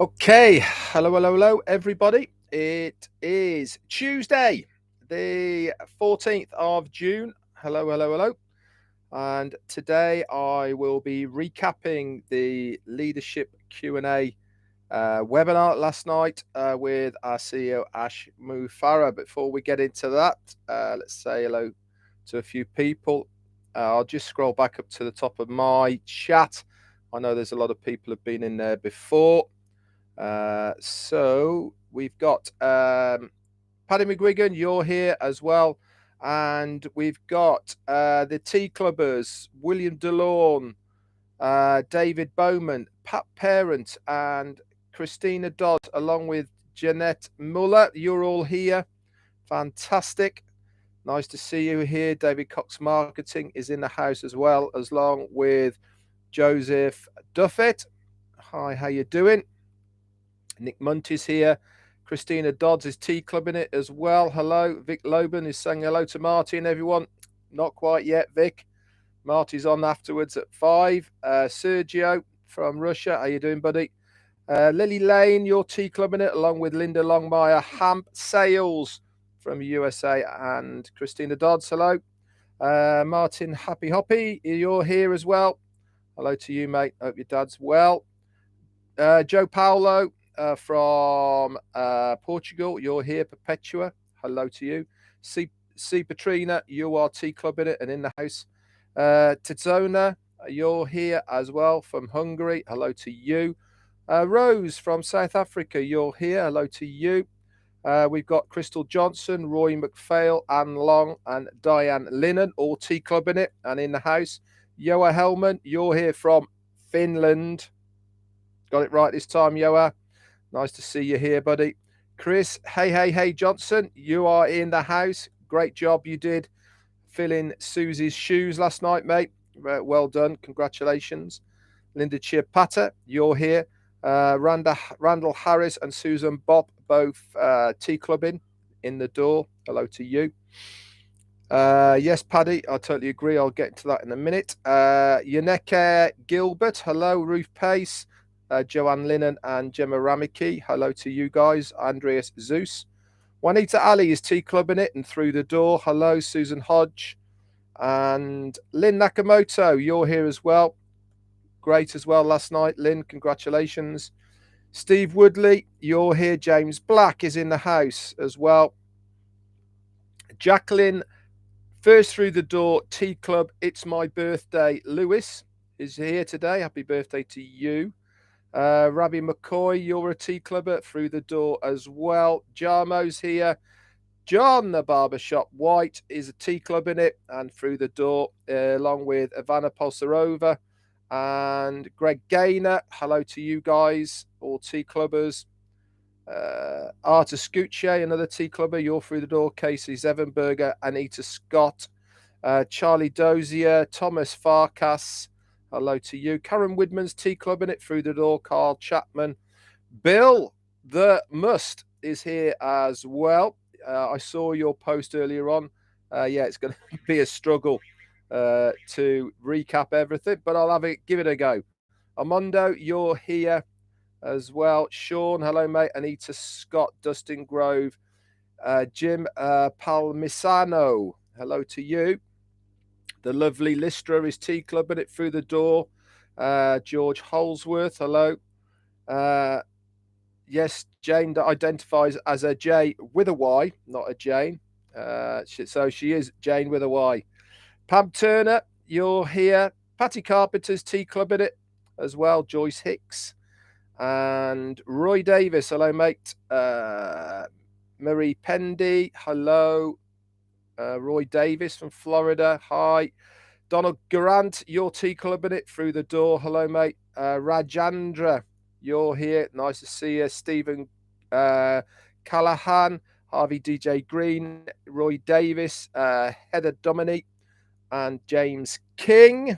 Okay, hello, everybody. It is Tuesday, the 14th of June. Hello. And today I will be recapping the leadership Q&A webinar last night with our CEO, Ash Mufareh. Before we get into that, let's say hello to a few people. I'll just scroll back up to the top of my chat. I know there's a lot of people have been in there before. So we've got Paddy McGuigan, you're here as well. And we've got the Tea Clubbers, William DeLorme, David Bowman, Pat Parent, and Christina Dodd, along with Jeanette Muller. You're all here. Fantastic. Nice to see you here. David Cox Marketing is in the house as well, along with Joseph Duffett. Hi, how you doing? Nick Munt is here. Christina Dodds is tea clubbing it as well. Hello. Vic Loban is saying hello to Marty and everyone. Not quite yet, Vic. Marty's on afterwards at 5. Sergio from Russia. How you doing, buddy? Lily Lane, you're tea clubbing it, along with Linda Longmire. Hamp Sales from USA and Christina Dodds. Hello. Martin Happy Hoppy, you're here as well. Hello to you, mate. Hope your dad's well. Joe Paulo from Portugal, you're here. Perpetua, hello to you. C Patrina, you are tea clubbing it and in the house. Tizona, you're here as well from Hungary. Hello to you. Rose from South Africa, you're here. Hello to you. We've got Crystal Johnson, Roy McPhail, Anne Long, and Diane Linnon, all tea clubbing it and in the house. Joa Hellman, you're here from Finland. Got it right this time, Yoa. Nice to see you here, buddy. Chris, hey, Johnson, you are in the house. Great job you did filling Susie's shoes last night, mate. Well done. Congratulations. Linda Chiapata, you're here. Randall Harris and Susan Bob, both tea clubbing in the door. Hello to you. Yes, Paddy, I totally agree. I'll get to that in a minute. Yaneke Gilbert, hello. Ruth Pace. Joanne Linnon and Gemma Ramiki. Hello to you guys. Andreas Zeus. Juanita Ali is tea clubbing it and through the door. Hello, Susan Hodge. And Lynn Nakamoto, you're here as well. Great as well last night, Lynn. Congratulations. Steve Woodley, you're here. James Black is in the house as well. Jacqueline, first through the door, tea club. It's my birthday. Lewis is here today. Happy birthday to you. Rabbi McCoy, you're a tea clubber through the door as well. Jarmo's here. John, the barbershop White, is a tea club in it and through the door, along with Ivana Polsarova and Greg Gaynor. Hello to you guys, all tea clubbers. Arta Scucce, another tea clubber, you're through the door. Casey Zevenberger, Anita Scott, Charlie Dozier, Thomas Farkas. Hello to you. Karen Widman's tea club in it through the door. Carl Chapman. Bill the Must is here as well. I saw your post earlier on. Yeah, it's going to be a struggle to recap everything, but I'll give it a go. Armando, you're here as well. Sean, hello, mate. Anita Scott, Dustin Grove, Jim Palmisano, hello to you. The lovely Listra is tea clubbing it through the door. George Holsworth, hello. Yes, Jane that identifies as a J with a Y, not a Jane. So she is Jane with a Y. Pam Turner, you're here. Patty Carpenter's tea clubbing it as well. Joyce Hicks and Roy Davis, hello, mate. Marie Pendy, hello. Roy Davis from Florida, hi. Donald Garant, you're tea clubbing it through the door. Hello, mate. Rajandra, you're here. Nice to see you. Stephen Callahan, Harvey DJ Green, Roy Davis, Heather Dominique, and James King.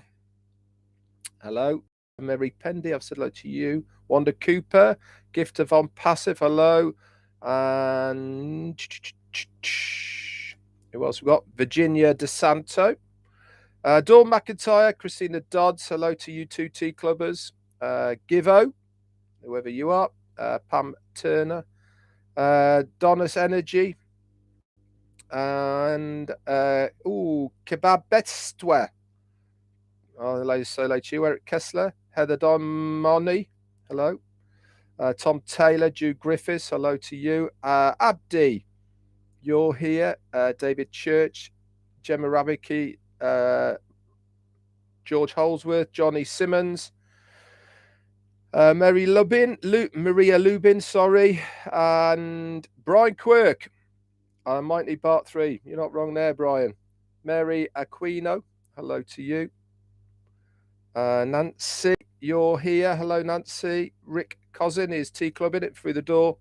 Hello. Mary Pendy, I've said hello to you. Wanda Cooper, Gift of OnPassive, hello. And who else we got? Virginia DeSanto. Dawn McIntyre, Christina Dodds, hello to you two tea clubbers. Givo, whoever you are. Pam Turner, Donna's Energy, and Kebab Betstwe. Hello, Solo Chew, Eric Kessler, Heather Don Moni, hello. Tom Taylor, Jude Griffiths, hello to you. Abdi, you're here. David Church, Gemma Rabicki, George Holsworth, Johnny Simmons, Maria Lubin, sorry, and Brian Quirk. I might need part 3. You're not wrong there, Brian. Mary Aquino, hello to you. Nancy, you're here. Hello, Nancy. Rick Cousin is tea clubbing it through the door.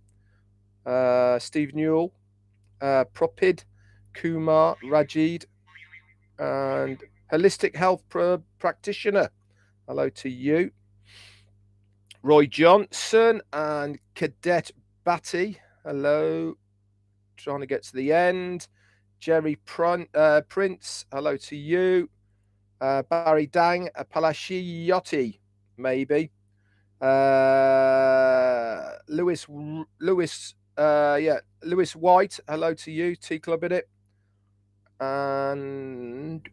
Steve Newell, Propid, Kumar, Rajid, and Holistic Health Practitioner. Hello to you. Roy Johnson and Cadet Batty. Hello. Trying to get to the end. Jerry Prince. Hello to you. Barry Dang, Palashiotti, maybe. Lewis White. Hello to you. Tea Club in it. And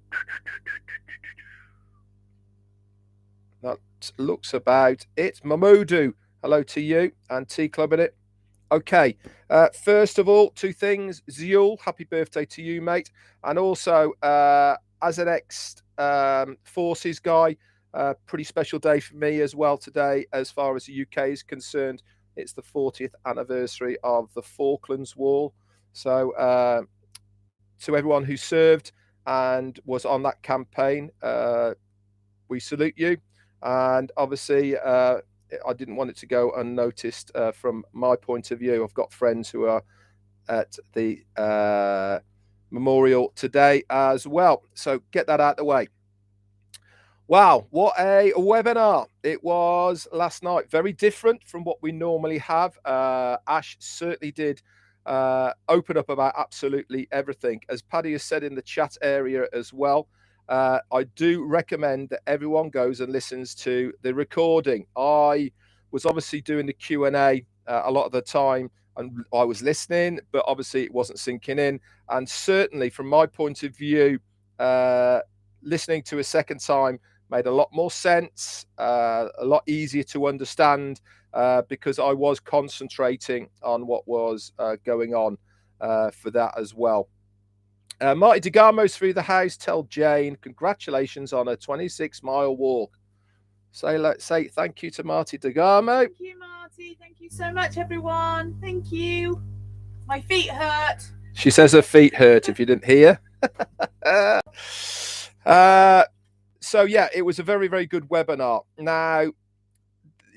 that looks about it. Mamoudou, hello to you, and Tea Club in it. Okay, first of all, 2 things. Ziul, happy birthday to you, mate. And also, as an ex-forces guy, pretty special day for me as well today, as far as the UK is concerned. It's the 40th anniversary of the Falklands War. So, to everyone who served and was on that campaign, we salute you. And obviously, I didn't want it to go unnoticed from my point of view. I've got friends who are at the memorial today as well. So get that out of the way. Wow, what a webinar it was last night. Very different from what we normally have. Ash certainly did open up about absolutely everything. As Paddy has said in the chat area as well, I do recommend that everyone goes and listens to the recording. I was obviously doing the Q&A a lot of the time, and I was listening, but obviously it wasn't sinking in. And certainly from my point of view, listening to a second time made a lot more sense, a lot easier to understand, because I was concentrating on what was going on for that as well. Marty DeGarmo's through the house. Tell Jane congratulations on a 26-mile walk. Say thank you to Marty DeGarmo. Thank you, Marty. Thank you so much, everyone. Thank you. My feet hurt. She says her feet hurt, if you didn't hear. So yeah, it was a very, very good webinar. Now,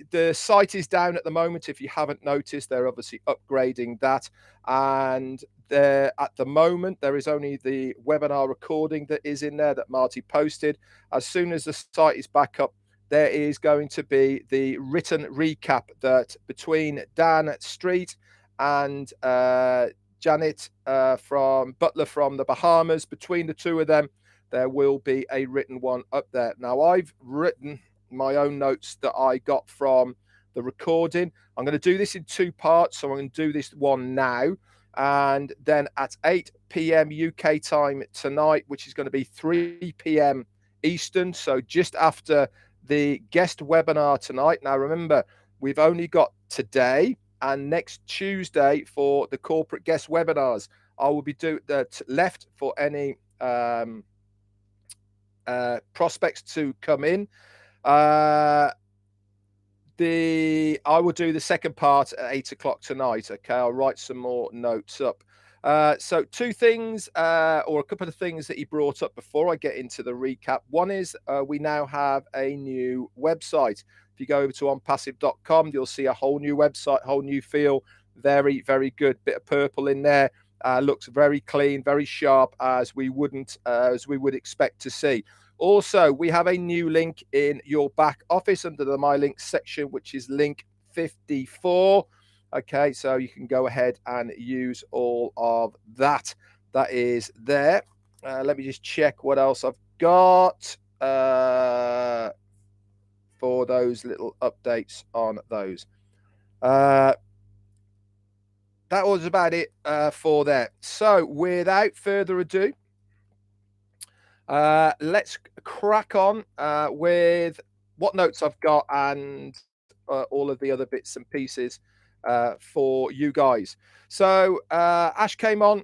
the site is down at the moment. If you haven't noticed, they're obviously upgrading that. And there, at the moment, there is only the webinar recording that is in there that Marty posted. As soon as the site is back up, there is going to be the written recap that between Dan Street and Janet from Butler from the Bahamas, between the two of them, there will be a written one up there. Now, I've written my own notes that I got from the recording. I'm going to do this in 2 parts. So I'm going to do this one now. And then at 8 p.m. UK time tonight, which is going to be 3 p.m. Eastern. So just after the guest webinar tonight. Now, remember, we've only got today and next Tuesday for the corporate guest webinars. I will be left for any prospects to come in. I will do the second part at 8 o'clock tonight. Okay, I'll write some more notes up. So 2 things, or a couple of things that he brought up before I get into the recap. One is we now have a new website. If you go over to onpassive.com, you'll see a whole new website, whole new feel. Very, very good. Bit of purple in there. Looks very clean, very sharp, as we would expect to see. Also, we have a new link in your back office under the My Links section, which is link 54. Okay, so you can go ahead and use all of that. That is there. Let me just check what else I've got for those little updates on those. Uh, that was about it for that. So, without further ado, let's crack on with what notes I've got and all of the other bits and pieces for you guys. So, Ash came on,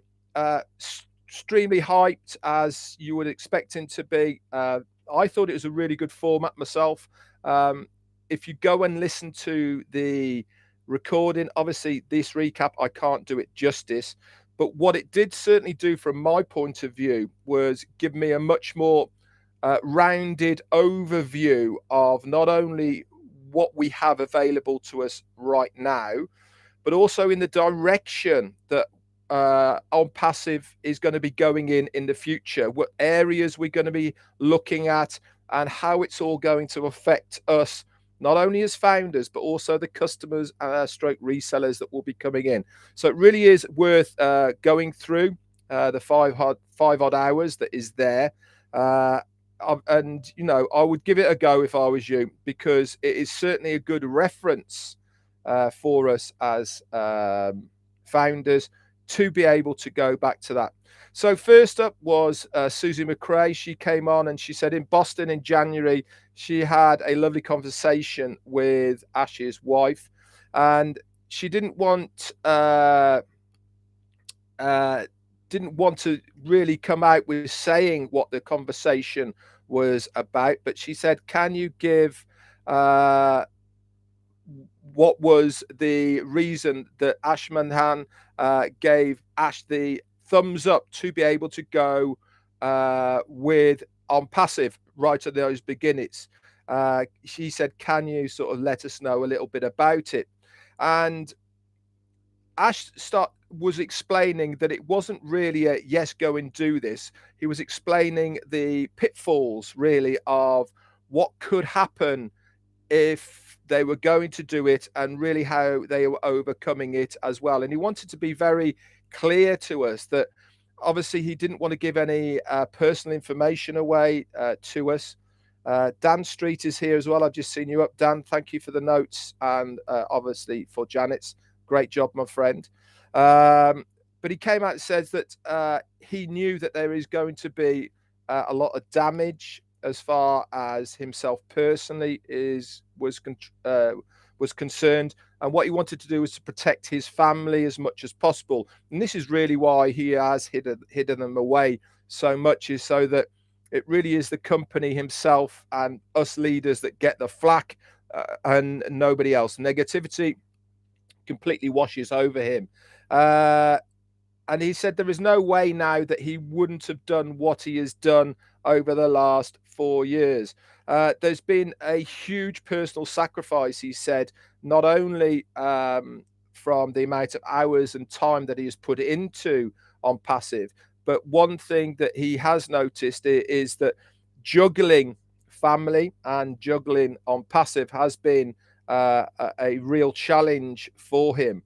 extremely hyped as you would expect him to be. I thought it was a really good format myself. Um, if you go and listen to the recording, obviously, this recap, I can't do it justice. But what it did certainly do from my point of view was give me a much more rounded overview of not only what we have available to us right now, but also in the direction that OnPassive is going to be going in the future, what areas we're going to be looking at, and how it's all going to affect us, not only as founders, but also the customers, stroke resellers that will be coming in. So it really is worth going through the five odd hours that is there. And, you know, I would give it a go if I was you, because it is certainly a good reference for us as founders to be able to go back to that. So first up was Susie McRae. She came on and she said in Boston in January, she had a lovely conversation with Ash's wife, and she didn't want to really come out with saying what the conversation was about, but she said, can you give what was the reason that Ash Manhan gave Ash the thumbs up to be able to go with OnPassive right at those beginnings. She said, can you sort of let us know a little bit about it? And Ash was explaining that it wasn't really a yes, go and do this. He was explaining the pitfalls really of what could happen if they were going to do it, and really how they were overcoming it as well. And he wanted to be very clear to us that obviously he didn't want to give any personal information away to us. Dan Street is here as well. I've just seen you up, Dan. Thank you for the notes, and obviously for Janet's. Great job, my friend. But he came out and says that he knew that there is going to be a lot of damage as far as himself personally was concerned, and what he wanted to do was to protect his family as much as possible. And this is really why he has hidden them away so much, is so that it really is the company himself and us leaders that get the flack, and nobody else. Negativity completely washes over him. And he said there is no way now that he wouldn't have done what he has done over the last 4 years. There's been a huge personal sacrifice, he said, not only from the amount of hours and time that he has put into OnPassive, but one thing that he has noticed is that juggling family and juggling OnPassive has been a real challenge for him.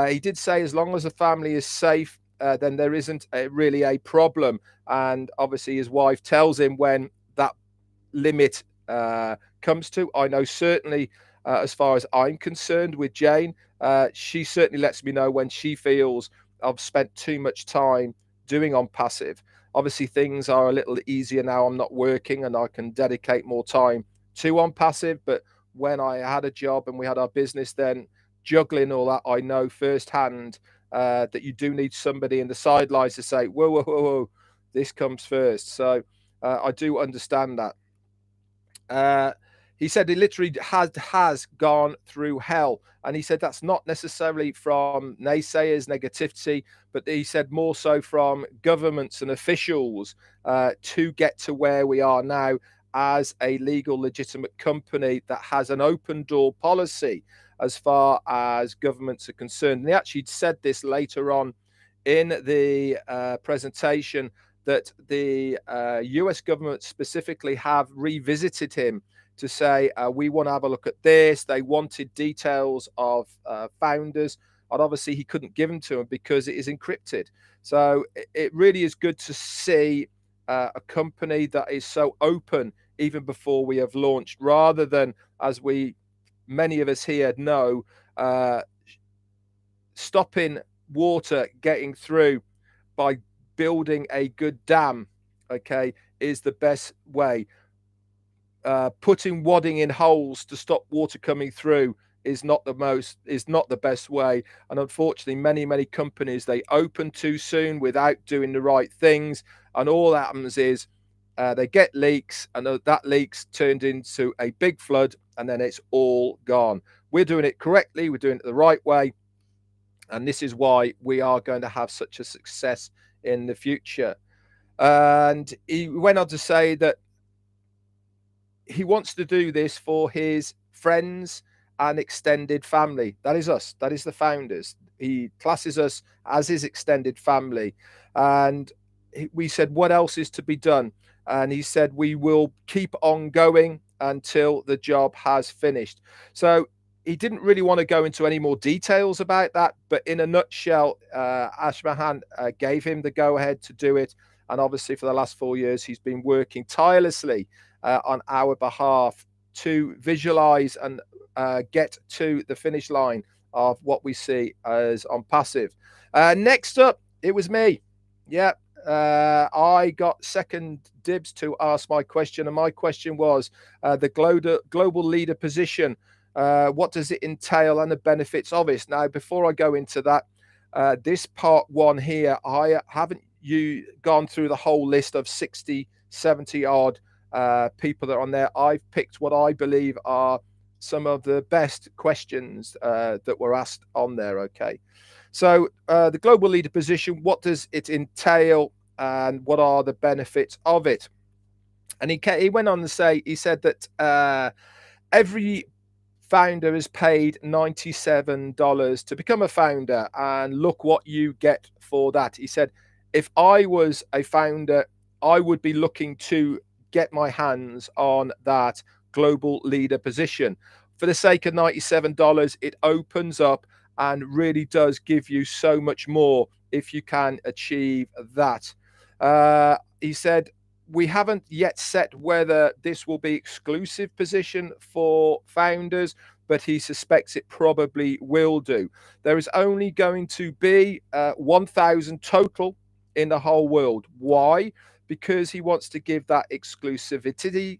He did say as long as the family is safe, then there isn't really a problem. And obviously his wife tells him when that limit comes to. I know certainly as far as I'm concerned with Jane, she certainly lets me know when she feels I've spent too much time doing OnPassive. Obviously things are a little easier now. I'm not working and I can dedicate more time to OnPassive, but when I had a job and we had our business, then juggling all that, I know firsthand that you do need somebody in the sidelines to say, whoa, whoa, whoa, whoa, this comes first. So I do understand that. He said he literally has gone through hell. And he said that's not necessarily from naysayers, negativity, but he said more so from governments and officials to get to where we are now as a legal, legitimate company that has an open door policy as far as governments are concerned. And he actually said this later on in the presentation, that the US government specifically have revisited him to say, we want to have a look at this. They wanted details of founders, and obviously he couldn't give them to them because it is encrypted. So it really is good to see a company that is so open even before we have launched, rather than, as many of us here know, stopping water getting through by building a good dam, okay, is the best way. Putting wadding in holes to stop water coming through is not the best way. And unfortunately, many companies, they open too soon without doing the right things, and all that happens is they get leaks, and that leaks turned into a big flood, and then it's all gone. We're doing it correctly, we're doing it the right way, and this is why we are going to have such a success in the future. And he went on to say that he wants to do this for his friends and extended family. That is us. That is the founders. He classes us as his extended family. And we said, what else is to be done? And he said, we will keep on going until the job has finished. So he didn't really want to go into any more details about that. But in a nutshell, Ashmahan gave him the go ahead to do it. And obviously, for the last 4 years, he's been working tirelessly on our behalf to visualize and get to the finish line of what we see as OnPassive. Next up, it was me. Yeah, I got second dibs to ask my question, and my question was the global leader position. What does it entail and the benefits of it? Now, before I go into that, this part one here, I haven't gone through the whole list of 60, 70 odd people that are on there. I've picked what I believe are some of the best questions that were asked on there. Okay, so the global leader position, what does it entail and what are the benefits of it? And he went on to say, he said that every founder is paid $97 to become a founder, and look what you get for that. He said, if I was a founder, I would be looking to get my hands on that global leader position. For the sake of $97, it opens up and really does give you so much more if you can achieve that. He said, we haven't yet set whether this will be exclusive position for founders, but he suspects it probably will do. There is only going to be 1,000 total in the whole world. Why? Because he wants to give that exclusivity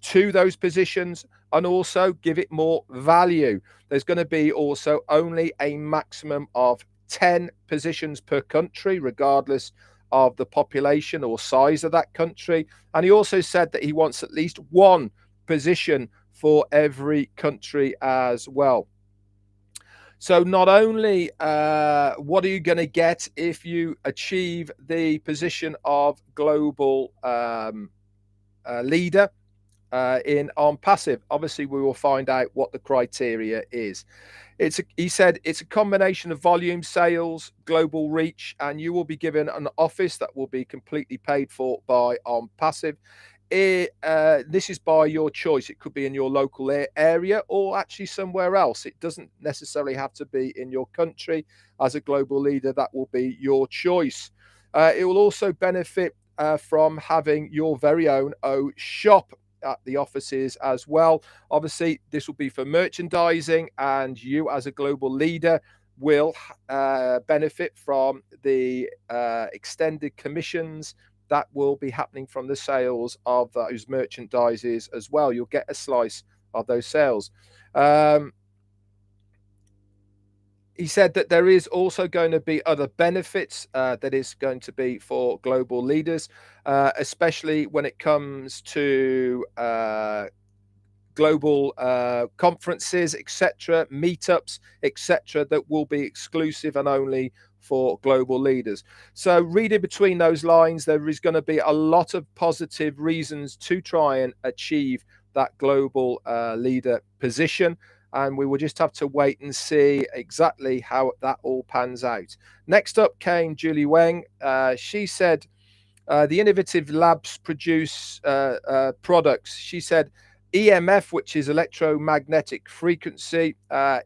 to those positions, and also give it more value. There's going to be also only a maximum of 10 positions per country, regardless of the population or size of that country. And he also said that he wants at least one position for every country as well. So not only what are you going to get if you achieve the position of global leader in OnPassive, obviously we will find out what the criteria is. He said it's a combination of volume, sales, global reach, and you will be given an office that will be completely paid for by OnPassive. This is by your choice. It could be in your local area or actually somewhere else. It doesn't necessarily have to be in your country. As a global leader, that will be your choice. It will also benefit from having your very own shop at the offices as well. Obviously, this will be for merchandising, and you as a global leader will benefit from the extended commissions that will be happening from the sales of those merchandises as well. You'll get a slice of those sales. He said that there is also going to be other benefits that is going to be for global leaders, especially when it comes to global conferences, etc., meetups, etc., that will be exclusive and only for global leaders. So reading between those lines, there is going to be a lot of positive reasons to try and achieve that global leader position. And we will just have to wait and see exactly how that all pans out. Next up came Julie Weng. She said, the innovative labs produce products. She said, EMF, which is electromagnetic frequency,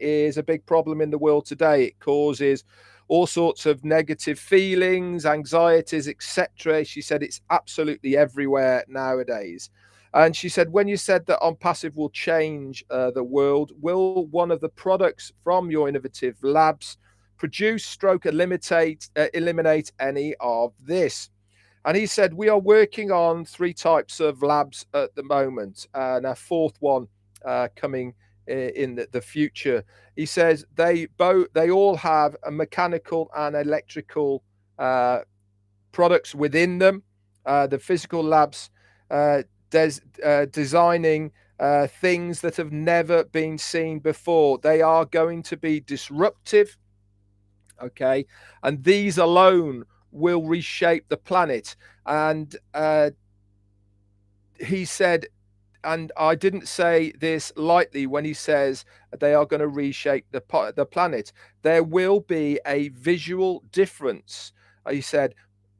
is a big problem in the world today. It causes all sorts of negative feelings, anxieties, etc. She said it's absolutely everywhere nowadays. And she said, when you said that OnPassive will change the world, will one of the products from your innovative labs produce stroke eliminate any of this? And he said, we are working on 3 types of labs at the moment, and a fourth one coming in the future. He says they all have a mechanical and electrical products within them. The physical labs designing things that have never been seen before. They are going to be disruptive, okay, and these alone will reshape the planet. And he said, and I didn't say this lightly when he says they are going to reshape the planet. There will be a visual difference. He said,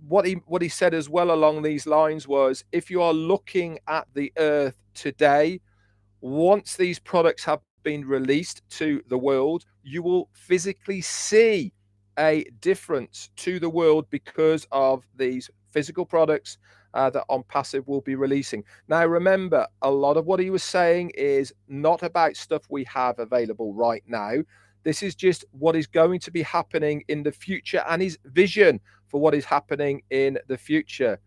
what he said as well along these lines was, if you are looking at the Earth today, once these products have been released to the world, you will physically see a difference to the world because of these physical products that OnPassive will be releasing. Now, remember, a lot of what he was saying is not about stuff we have available right now. This is just what is going to be happening in the future and his vision for what is happening in the future.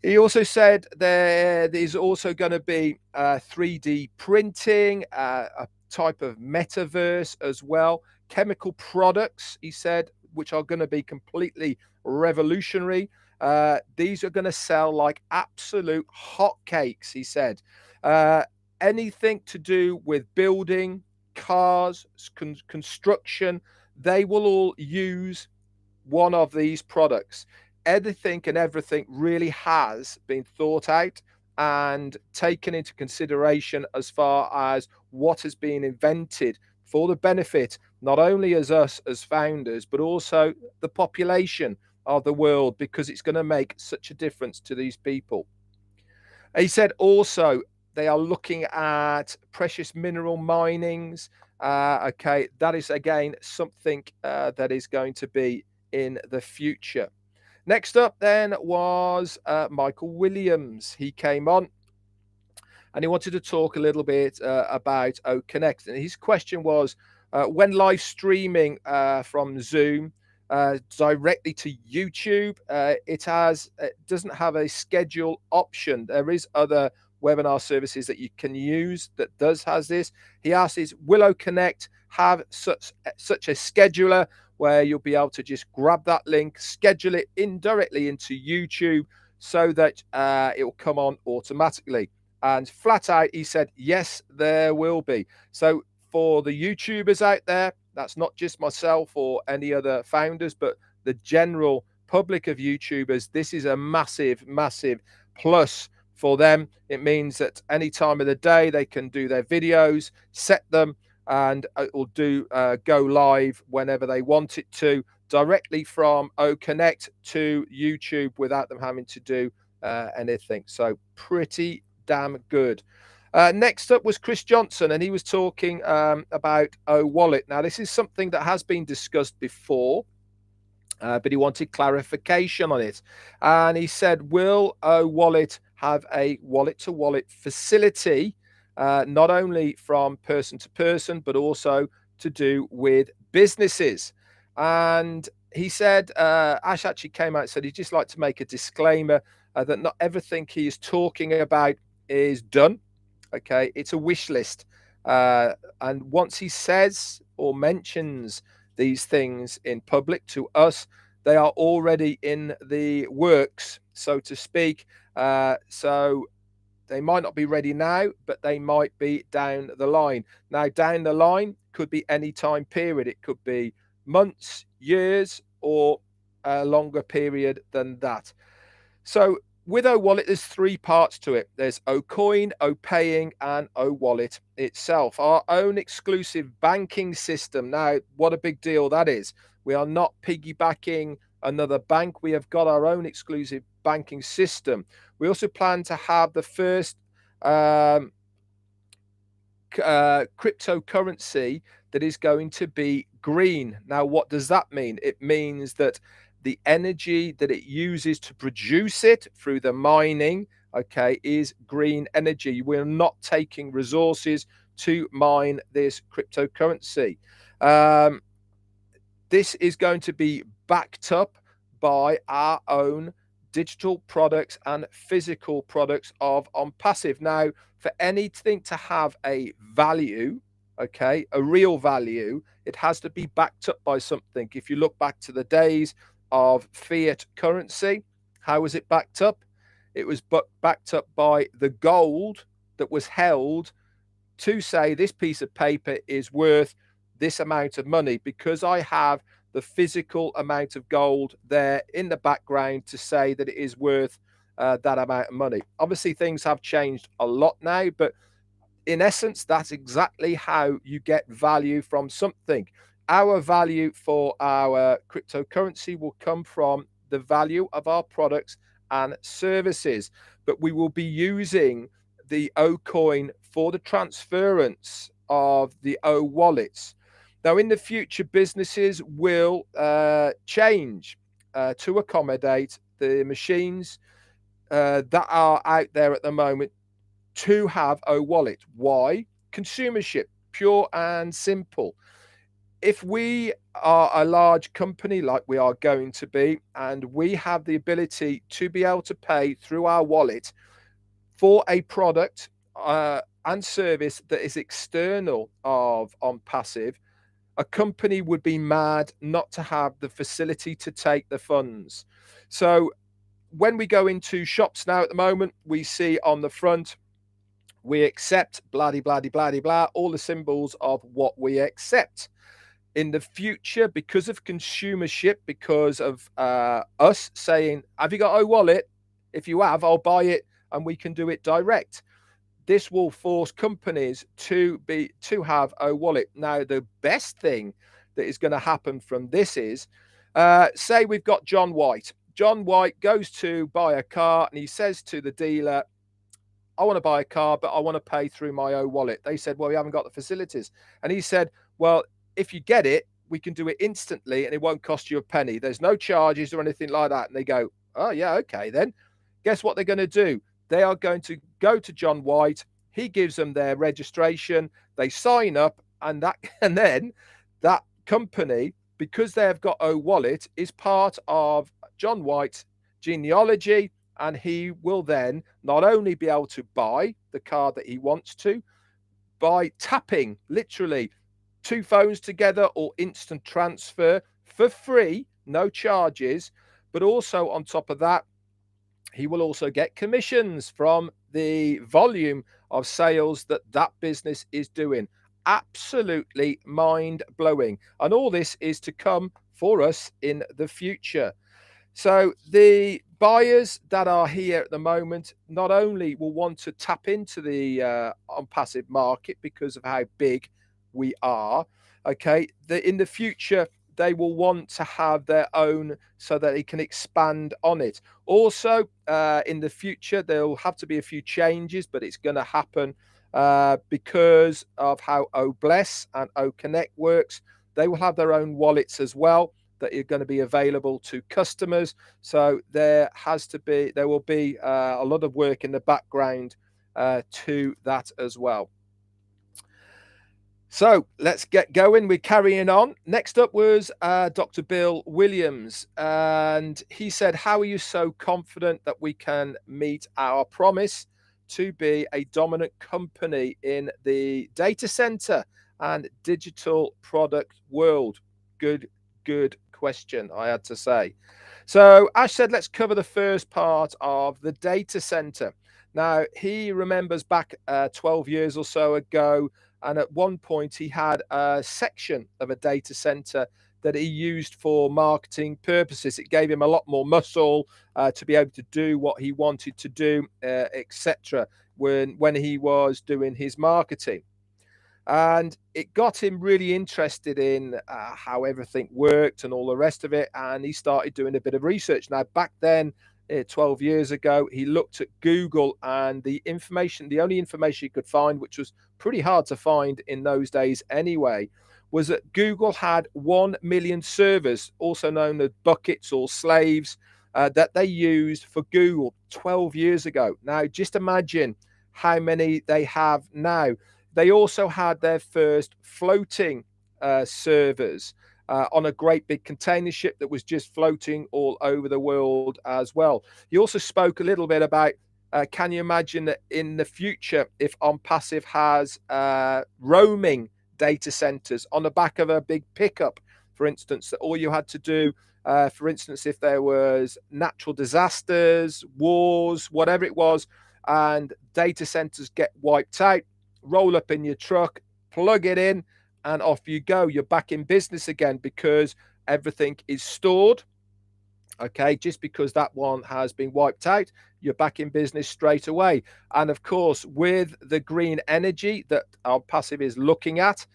He also said there is also going to be 3D printing, a type of metaverse as well, chemical products, he said, which are going to be completely revolutionary. These are going to sell like absolute hotcakes, he said. Anything to do with building, cars, construction, they will all use one of these products. Anything and everything really has been thought out and taken into consideration as far as what has been invented for the benefit not only as us as founders, but also the population of the world, because it's going to make such a difference to these people. He said also they are looking at precious mineral minings. Okay, that is again something that is going to be in the future. Next up then was Michael Williams. He came on and he wanted to talk a little bit about OConnect. And his question was, when live streaming from Zoom directly to YouTube, it doesn't have a schedule option. There is other webinar services that you can use that has this. He asked, will OConnect have such a scheduler where you'll be able to just grab that link, schedule it indirectly into YouTube so that it will come on automatically? And flat out, he said, yes, there will be. So for the YouTubers out there, that's not just myself or any other founders, but the general public of YouTubers, this is a massive, massive plus for them. It means that any time of the day they can do their videos, set them, and it will go live whenever they want it to, directly from OConnect to YouTube without them having to do anything. So pretty damn good. Next up was Chris Johnson, and he was talking about OWallet. Now, this is something that has been discussed before, but he wanted clarification on it. And he said, will OWallet have a wallet-to-wallet facility, not only from person to person, but also to do with businesses? And he said, Ash actually came out and said he'd just like to make a disclaimer that not everything he is talking about is done. Okay, it's a wish list. And once he says or mentions these things in public to us, they are already in the works, so to speak. So they might not be ready now, but they might be down the line. Now, down the line could be any time period. It could be months, years, or a longer period than that. So with OWallet, there's 3 parts to it. There's OCoin, OPaying, and OWallet itself. Our own exclusive banking system. Now, what a big deal that is. We are not piggybacking another bank. We have got our own exclusive banking system. We also plan to have the first cryptocurrency that is going to be green. Now, what does that mean? It means that the energy that it uses to produce it through the mining, okay, is green energy. We're not taking resources to mine this cryptocurrency. This is going to be backed up by our own digital products and physical products of OnPassive. Now, for anything to have a value, okay, a real value, it has to be backed up by something. If you look back to the days of fiat currency, how was it backed up? It was backed up by the gold that was held to say this piece of paper is worth this amount of money, because I have the physical amount of gold there in the background to say that it is worth that amount of money. Obviously, things have changed a lot now, but in essence, that's exactly how you get value from something. Our value for our cryptocurrency will come from the value of our products and services, but we will be using the O coin for the transference of the O wallets. Now, in the future, businesses will change to accommodate the machines that are out there at the moment to have O wallet. Why? Consumership, pure and simple. If we are a large company like we are going to be, and we have the ability to be able to pay through our wallet for a product and service that is external of OnPassive, a company would be mad not to have the facility to take the funds. So when we go into shops now at the moment, we see on the front, we accept blah, blah, blah, blah, blah, all the symbols of what we accept. In the future, because of consumership, because of us saying, have you got a wallet? If you have, I'll buy it and we can do it direct. This will force companies to have a wallet. Now, the best thing that is going to happen from this is, say we've got John White. John White goes to buy a car and he says to the dealer, I want to buy a car, but I want to pay through my own wallet. They said, well, we haven't got the facilities. And he said, well, if you get it, we can do it instantly and it won't cost you a penny. There's no charges or anything like that. And they go, oh, yeah, okay, then. Guess what they're going to do? They are going to go to John White. He gives them their registration. They sign up, and then that company, because they have got a wallet, is part of John White's genealogy. And he will then not only be able to buy the car that he wants to by tapping literally two phones together or instant transfer for free, no charges, but also on top of that, he will also get commissions from the volume of sales that that business is doing. Absolutely mind-blowing. And all this is to come for us in the future. So the buyers that are here at the moment not only will want to tap into the OnPassive market because of how big we are, okay, in the future, they will want to have their own so that they can expand on it. Also, in the future, there'll have to be a few changes, but it's going to happen because of how OBless and OConnect works. They will have their own wallets as well that are going to be available to customers. So there will be a lot of work in the background to that as well. So let's get going. We're carrying on. Next up was Dr. Bill Williams. And he said, how are you so confident that we can meet our promise to be a dominant company in the data center and digital product world? Good question, I had to say. So Ash said, let's cover the first part of the data center. Now, he remembers back 12 years or so ago, and at one point he had a section of a data center that he used for marketing purposes. It gave him a lot more muscle to be able to do what he wanted to do, etc. when he was doing his marketing. And it got him really interested in how everything worked and all the rest of it. And he started doing a bit of research. Now, back then, 12 years ago, he looked at Google, and the only information he could find, which was pretty hard to find in those days anyway, was that Google had 1 million servers, also known as buckets or slaves, that they used for Google 12 years ago. Now, just imagine how many they have now. They also had their first floating servers on a great big container ship that was just floating all over the world as well. He also spoke a little bit about can you imagine that in the future, if OnPassive has roaming data centers on the back of a big pickup, for instance, that all you had to do, for instance, if there was natural disasters, wars, whatever it was, and data centers get wiped out, roll up in your truck, plug it in, and off you go. You're back in business again because everything is stored. Okay, just because that one has been wiped out, you're back in business straight away. And of course, with the green energy that OnPassive is looking at,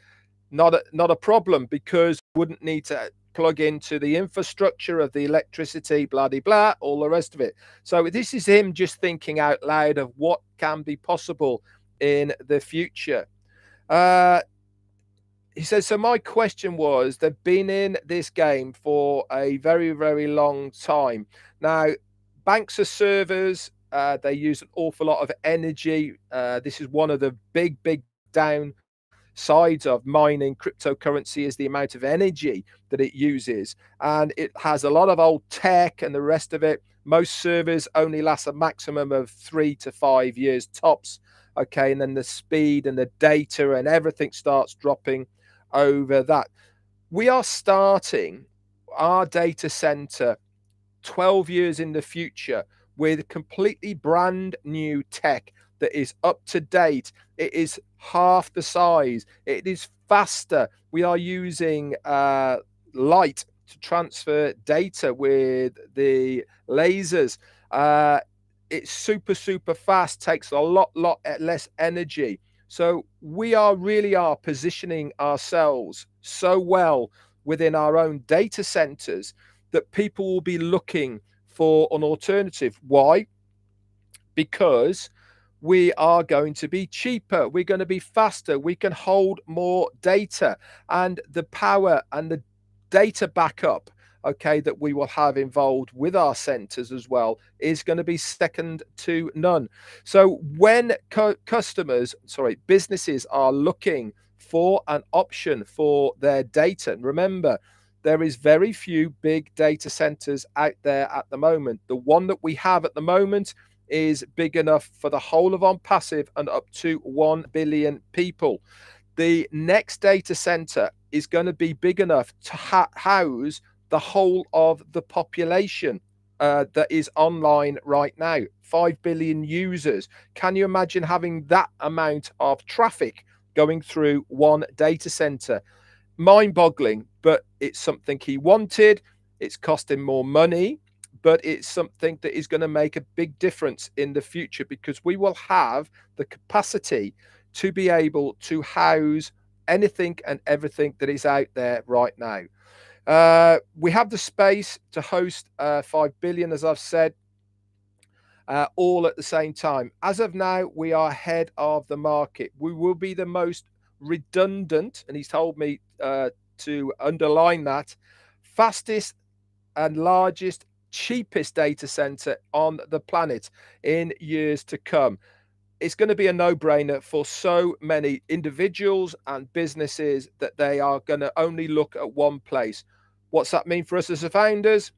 not a problem, because you wouldn't need to plug into the infrastructure of the electricity, blah blah blah, all the rest of it. So this is him just thinking out loud of what can be possible in the future. He says, so my question was, they've been in this game for a very, very long time. Now, banks are servers. They use an awful lot of energy. This is one of the big down sides of mining cryptocurrency, is the amount of energy that it uses. And it has a lot of old tech and the rest of it. Most servers only last a maximum of 3 to 5 years tops. Okay, and then the speed and the data and everything starts dropping over that. We are starting our data center 12 years in the future with completely brand new tech that is up to date. It is half the size. It is faster. We are using light to transfer data with the lasers. It's super fast, takes a lot less energy. So we really are positioning ourselves so well within our own data centers that people will be looking for an alternative. Why? Because we are going to be cheaper, we're going to be faster, we can hold more data, and the power and the data backup, okay, that we will have involved with our centers as well is going to be second to none. So when businesses are looking for an option for their data, and remember, there is very few big data centers out there at the moment. The one that we have at the moment is big enough for the whole of OnPassive and up to 1 billion people. The next data center is going to be big enough to house the whole of the population that is online right now. 5 billion users. Can you imagine having that amount of traffic going through one data center? Mind-boggling, but it's something he wanted. It's cost him more money, but it's something that is going to make a big difference in the future, because we will have the capacity to be able to house anything and everything that is out there right now. We have the space to host 5 billion, as I've said, all at the same time. As of now, we are ahead of the market. We will be the most redundant, and he's told me to underline that, fastest and largest, cheapest data center on the planet in years to come. It's going to be a no-brainer for so many individuals and businesses that they are going to only look at one place. What's that mean for us as the founders?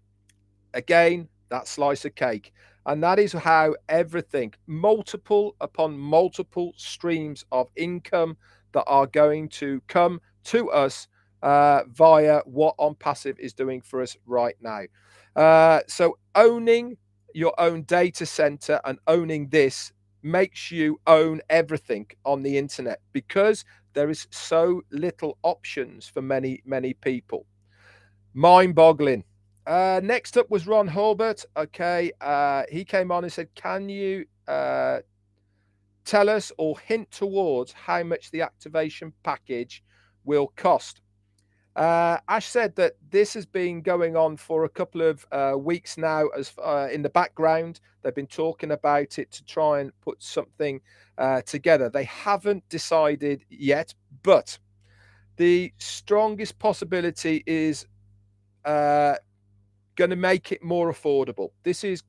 Again, that slice of cake. And that is how everything, multiple upon multiple streams of income that are going to come to us via what OnPassive is doing for us right now. So owning your own data center and owning this makes you own everything on the internet, because there is so little options for many people. Mind-boggling. Next up was Ron Hulbert. Okay, he came on and said, can you tell us or hint towards how much the activation package will cost? Ash said that this has been going on for a couple of weeks now. As in the background, they've been talking about it to try and put something together. They haven't decided yet, but the strongest possibility is going to make it more affordable. This is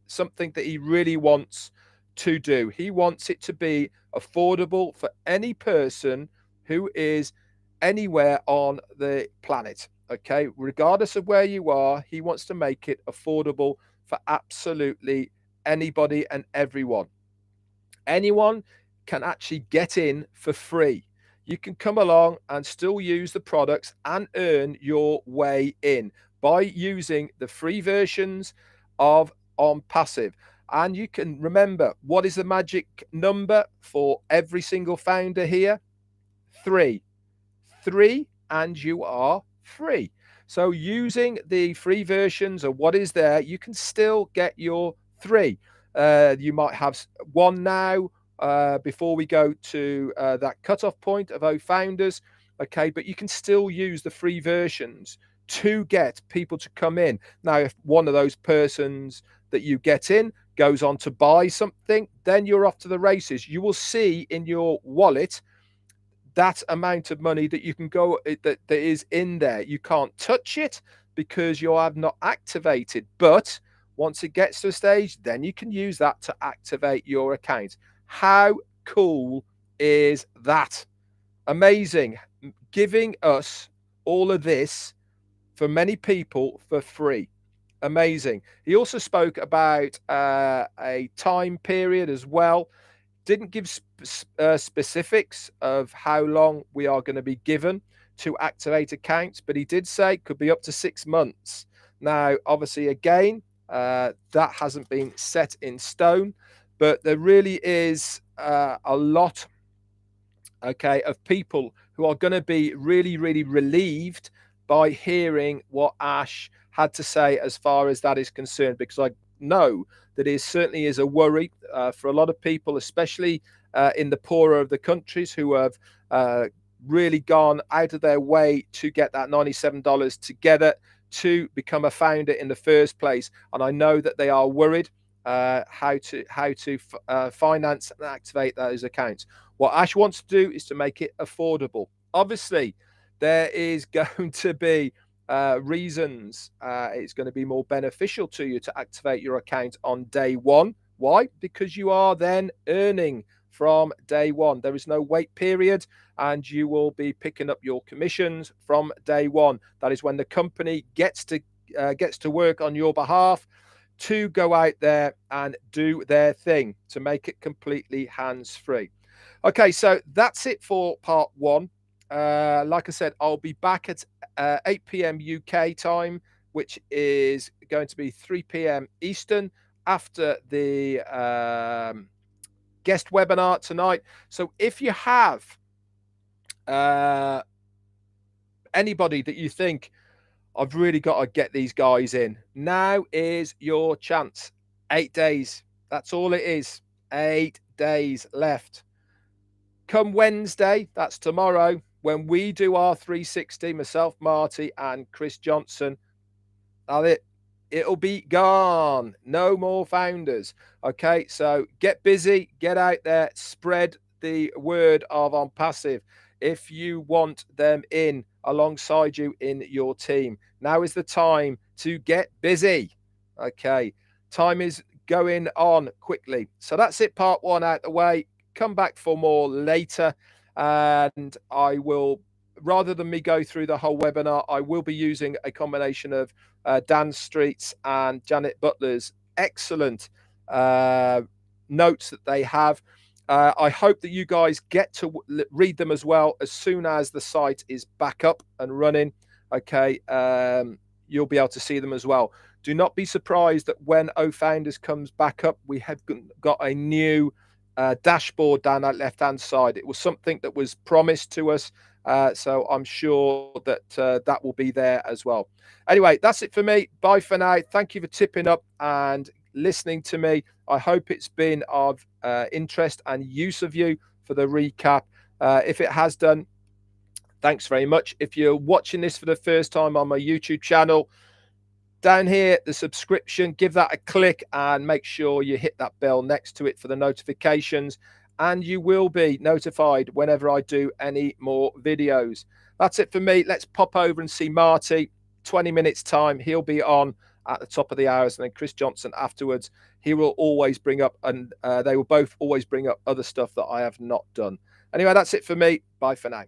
something that he really wants to do. He wants it to be affordable for any person who is anywhere on the planet. Okay, regardless of where you are, he wants to make it affordable for absolutely anybody and everyone. Anyone can actually get in for free. You can come along and still use the products and earn your way in by using the free versions of OnPassive. And you can remember, what is the magic number for every single founder here? 3. 3, and you are free. So using the free versions of what is there, you can still get your 3. You might have 1 now before we go to that cutoff point of O founders. Okay, but you can still use the free versions to get people to come in. Now, if one of those persons that you get in goes on to buy something, then you're off to the races. You will see in your wallet that amount of money that you can go that is in there. You can't touch it because you have not activated, but once it gets to a stage, then you can use that to activate your account. How cool is that? Amazing. Giving us all of this for many people for free. Amazing. He also spoke about a time period as well. Didn't give specifics of how long we are going to be given to activate accounts, but he did say it could be up to 6 months. Now, obviously, again, that hasn't been set in stone, but there really is a lot, okay, of people who are going to be really, really relieved by hearing what Ash had to say as far as that is concerned, because I know that it certainly is a worry for a lot of people, especially in the poorer of the countries who have really gone out of their way to get that $97 together to become a founder in the first place. And I know that they are worried how to finance and activate those accounts. What Ash wants to do is to make it affordable. Obviously, there is going to be reasons it's going to be more beneficial to you to activate your account on day one. Why? Because you are then earning from day one. There is no wait period, and you will be picking up your commissions from day one. That is when the company gets to work on your behalf to go out there and do their thing to make it completely hands-free. Okay, so that's it for part one. Like I said, I'll be back at 8 p.m. UK time, which is going to be 3 p.m. Eastern, after the guest webinar tonight. So if you have anybody that you think, I've really got to get these guys in, now is your chance. 8 days. That's all it is. 8 days left. Come Wednesday, that's tomorrow, when we do our 360, myself, Marty, and Chris Johnson, it'll be gone. No more founders. Okay, so get busy, get out there, spread the word of OnPassive if you want them in alongside you in your team. Now is the time to get busy. Okay, time is going on quickly. So that's it, part one out the way. Come back for more later, and I will, rather than me go through the whole webinar, I will be using a combination of Dan Street's and Janet Butler's excellent notes that they have. I hope that you guys get to read them as well as soon as the site is back up and running. Okay, you'll be able to see them as well. Do not be surprised that when OFounders comes back up, we have got a new dashboard down that left-hand side. It was something that was promised to us, so I'm sure that that will be there as well. Anyway, that's it for me. Bye for now. Thank you for tipping up and listening to me. I hope it's been of interest and use of you for the recap. If it has done, thanks very much. If you're watching this for the first time on my YouTube channel, down here, the subscription, give that a click and make sure you hit that bell next to it for the notifications, and you will be notified whenever I do any more videos. That's it for me. Let's pop over and see Marty. 20 minutes time, he'll be on, at the top of the hours, and then Chris Johnson afterwards. He will always bring up, and they will both always bring up other stuff that I have not done. Anyway, that's it for me. Bye for now.